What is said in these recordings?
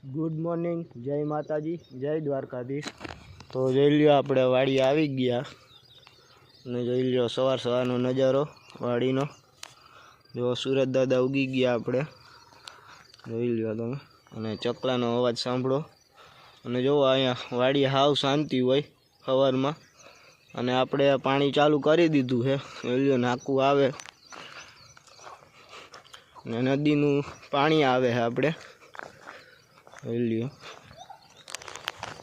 Good morning, जय माताजी, जय द्वारकाधीश। तो જોઈ લ્યો આપણે વાડી આવી ગયા અને જોઈ લ્યો સવાર સવારનો નજારો વાડીનો। જો સુરત દાદા ઉગી ગયા આપણે, જોઈ લ્યો તમે, અને ચકલાનો અવાજ સાંભળો। અને જો અહીંયા વાડી હાવ શાંતિ હોય સવારમાં, અને આપણે પાણી ચાલુ કરી દીધું છે। જોઈ લ્યો નાકું આવે અને નદીનું પાણી આવે છે। આપણે જોઈ લ્યો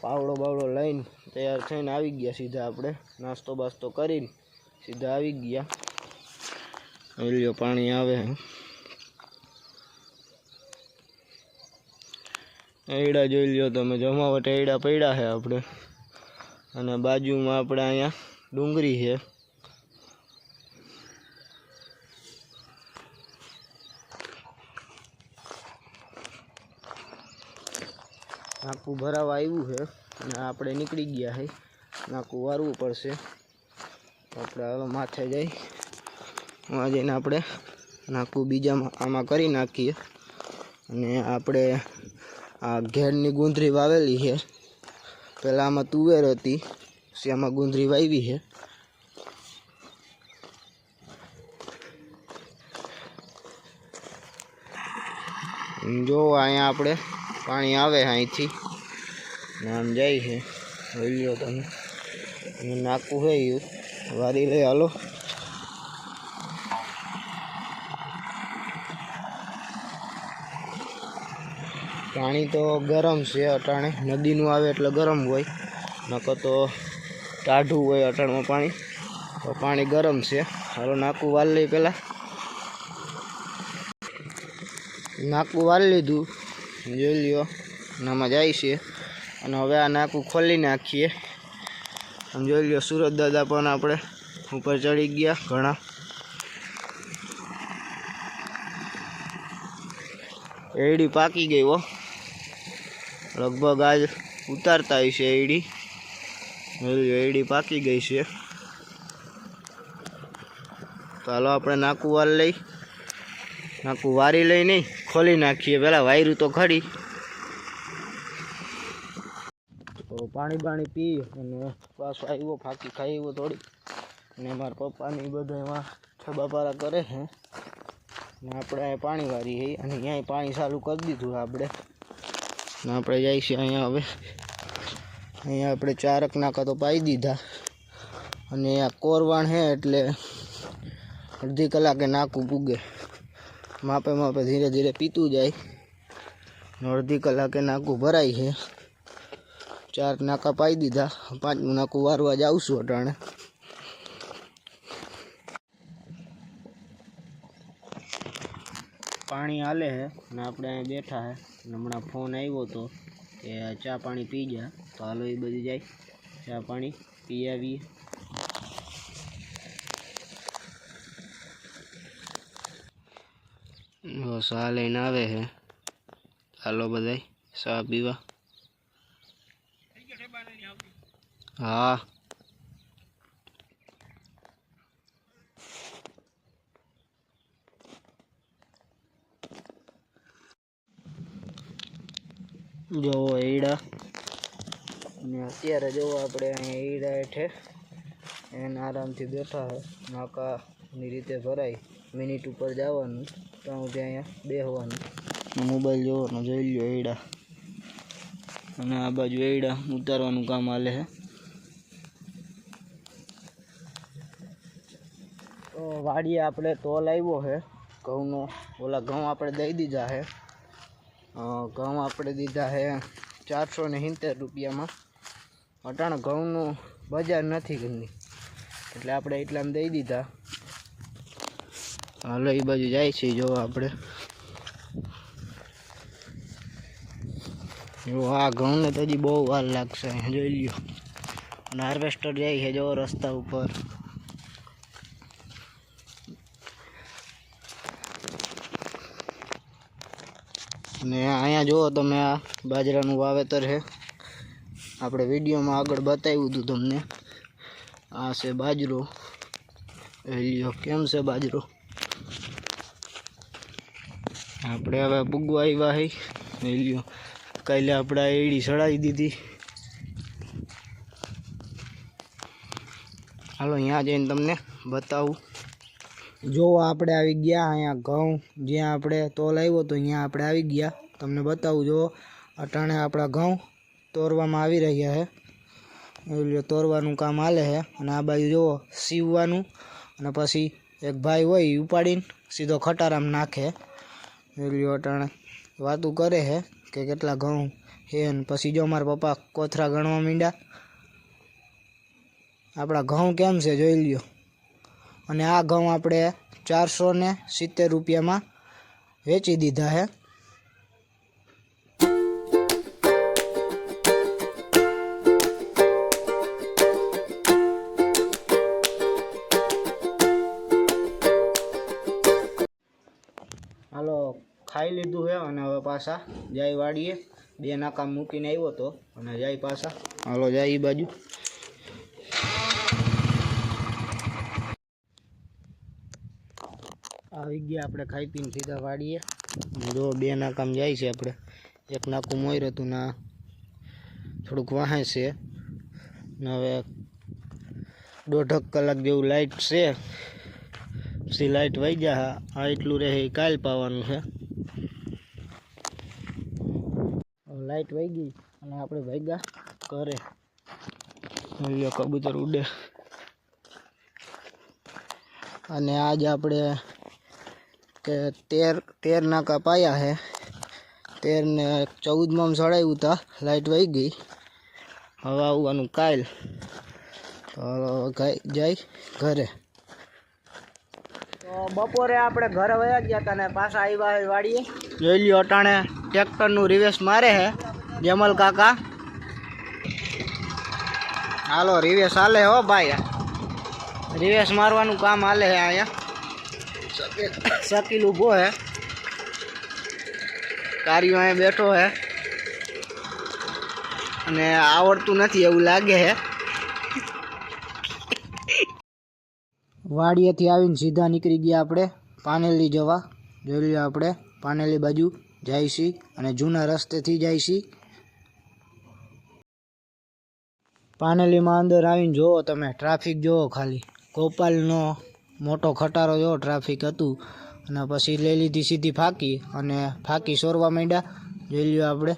પાવડો બાવડો લઈને तैयार થઈને આવી ગયા सीधा। આપણે नास्तो बास्तो કરીને सीधा આવી ગયા। જોઈ લ્યો પાણી આવે એડા, જોઈ લ્યો તમે, જમાવટ એડા પડ્યા છે આપણે। અને બાજુમાં આપણે અહીંયા ડુંગળી છે। नाकू भरावा आव्યું છે અને આપણે નીકળી ગયા છે। नाकू વારવું પડશે। આપણે હવે માથે જઈ વहाँ જઈને આપણે नाकू બીજામાં આમાં કરી નાખીએ। અને આપણે આ ઘેરની ગુંદરી વાવેલી છે। પહેલા આમાં તુવેર હતી, પછી આમાં ગુંદરી વાવી છે। જો અહીંયા આપણે पानी आवे अँ थी आम जाए है। જોઈ લો તમે, नाकू है यू वारी ले हालो। पानी तो गरम से अटाणे, नदी नु आवे एटले गरम होय, नको तो टाढू होय अटाणમાં पानी। तो पानी गरम से हालो नाकू वाल लई। पेला नाकू वाल लीधुं, જોઈ લ્યો નામાં જાય છે। અને હવે આ નાકું ખોલી નાખીએ। આમ જોઈ લ્યો સુરત દાદા પણ આપણે ઉપર ચડી ગયા ઘણા। એડી પાકી ગઈ હો, લગભગ આજ ઉતારતા હશે એડી। જોઈ લ્યો એડી પાકી ગઈ છે। તો હાલો આપણે નાકું વાલ લઈ, नाकू वारी लई नहीं खोली नाखीए। पहला वायरू तो खड़ी। तो पानी पानी पी अने पास आव्यो, फाकी खाई वो थोड़ी। ने मार पप्पा ने बधाय वहाँ छबापारा करे है। આપણે પાણી વારી है અને यहाँ पानी चालू कर दीधું આપણે। આપણે જાય છે અહીંયા હવે। અહીંયા આપણે 4 નાકા તો પાઈ દીધા અને આ કોરવાણ है એટલે અડધી કલાકે નાકું પૂગે। मापे मापे धीरे धीरे पीतू जाए। अर्धी कलाके नाकू भराई है। 4 नाका पाई दीधा, 5मु नाकू वारवा जाऊँ छुं अटाणे। पानी हाले है ने आपणे अहीं बैठा है। हमणां फोन आव्यो तो के चा पाणी पी जा। तो हालो ए बधी जाए चा पाणी पी आवीए। सा लईने आवे है। हालो बधाई सा पीवा। हाँ जो एड़ा ने अत्यारे जो आपणे एड़ा हेठे एने आरामथी बैठा है। नाका नी रीते भराई, मिनिट ऊपर जवानुं तो ત્યાં બેહવાનું। मोबाइल જોવાનો। જોઈ લ્યો એડા અને આ બાજુ એડા ઉતારવાનું કામ હાલે છે। તો વાડીએ આપણે તોલ આવ્યો છે ઘઉંનો। ઓલા ઘઉં આપણે દઈ દીધા છે। ઘઉં આપણે દીધા છે 470 રૂપિયામાં। અટાણે ઘઉંનું બજાર નથી ઘરની એટલે આપણે એટલામાં દઈ દીધા। हालो ये बाजू जाए छे। जो आपणे जो आ घऊँ ने तो हजी बहु वार लागशे। जोई ल्यो हार्वेस्टर जाए है जो रस्ता ऊपर। ने अहींया जो तमे आ बाजरानुं वावेतर है। आपणे विडियोमां आगळ बताव्युं हतुं तमने। आ छे बाजरो। ल्यो केम छे बाजरो। આપણે હવે પૂગવા આવ્યા હે। લ્યો કાલે આપણે એડી સડાવી દીધી. હાલો અહીંયા જઈને તમને બતાવું. જો આપણે આવી ગયા અહીંયા ઘઉં જ્યાં આપણે તોલ આવ્યો તો અહીંયા આપણે આવી ગયા. તમને બતાવું. જો અટાણે આપણા ઘઉં તોરવામાં આવી રહ્યા છે. તોરવાનું કામ હાલે છે. અને આ બાજુ જુઓ સીવવાનું, અને પછી એક ભાઈ હોય એ ઉપાડીને સીધો ખટારામાં નાખે. અટાણે વાતું કરે છે કે કેટલા ઘઉં છે. અને પછી જો મારા પપ્પા કોથરા ગણવા માંડ્યા. આપણા ઘઉં કેમ છે જોઈ લ્યો. અને આ ઘઉં આપણે 470 રૂપિયામાં વેચી દીધા છે. હાલો ખાઈ લીધું છે અને હવે પાછા જાય વાડીએ. 2 નાકા મૂકીને આવ્યો તો અને જાય પાછા. હાલો જાય એ બાજુ. આવી ગયા આપણે ખાઈ પીને સીધા વાડીએ. જો 2 નાકામ જાય છે આપણે. એક નાકું મોર હતું ને થોડુંક વાહે છે. ને હવે 1.5 કલાક જેવું લાઇટ છે. પછી લાઇટ વહી ગયા. આ એટલું રહે એ કાલ પાવાનું છે. લાઇટ વહી ગઈ અને આપણે ભાગ્યા ઘરે. કબૂતર ઉડે. અને આજ આપણે કે 13 નાકા પાયા છે. 13 ને 14માં ચડાવ્યું હતા. લાઇટ વહી ગઈ. હવે આવવાનું કાલ. જાય ઘરે. તો બપોરે આપણે ઘરે વયા ગયા હતા ને પાછા આવ્યા વાડીએ. જોઈ લ્યો અટાણે ટ્રેક્ટરનું રિવેસ મારે છે જમલ કાકા. હાલો રિવેસ હાલે હો ભાઈ. રિવેસ મારવાનું કામ હાલે છે અહીંયા. શકીલ ઊભો હે. કાર્યો અહીંયા બેઠો હે અને આવડતું નથી એવું લાગે છે. વાડીએથી આવીને સીધા નીકળી ગયા આપણે પાનેલી જવા. જોઈ લ્યો આપણે પાનેલી બાજુ જાય છીએ અને જૂના રસ્તેથી જાય છીએ. પાનેલીમાં અંદર આવીને જુઓ તમે ટ્રાફિક જુઓ ખાલી. ગોપાલનો મોટો ખટારો જેવો ટ્રાફિક હતું. અને પછી લઈ લીધી સીધી ફાંકી અને ફાંકી સોરવા માંડ્યા. જોઈ લ્યો આપણે.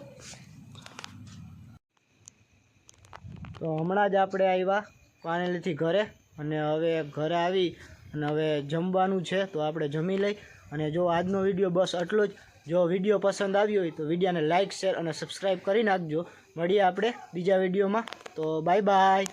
તો હમણાં જ આપણે આવ્યા પાનેલીથી ઘરે. અને હવે ઘરે આવી અને હવે જમવાનું છે તો આપણે જમી લઈ. અને જો આજનો વિડીયો બસ આટલો જ. જો વિડીયો પસંદ આવ્યો હોય તો વિડીયોને લાઇક શેર અને સબસ્ક્રાઈબ કરી નાખજો. મળીએ આપણે બીજા વિડીયોમાં. તો બાય બાય.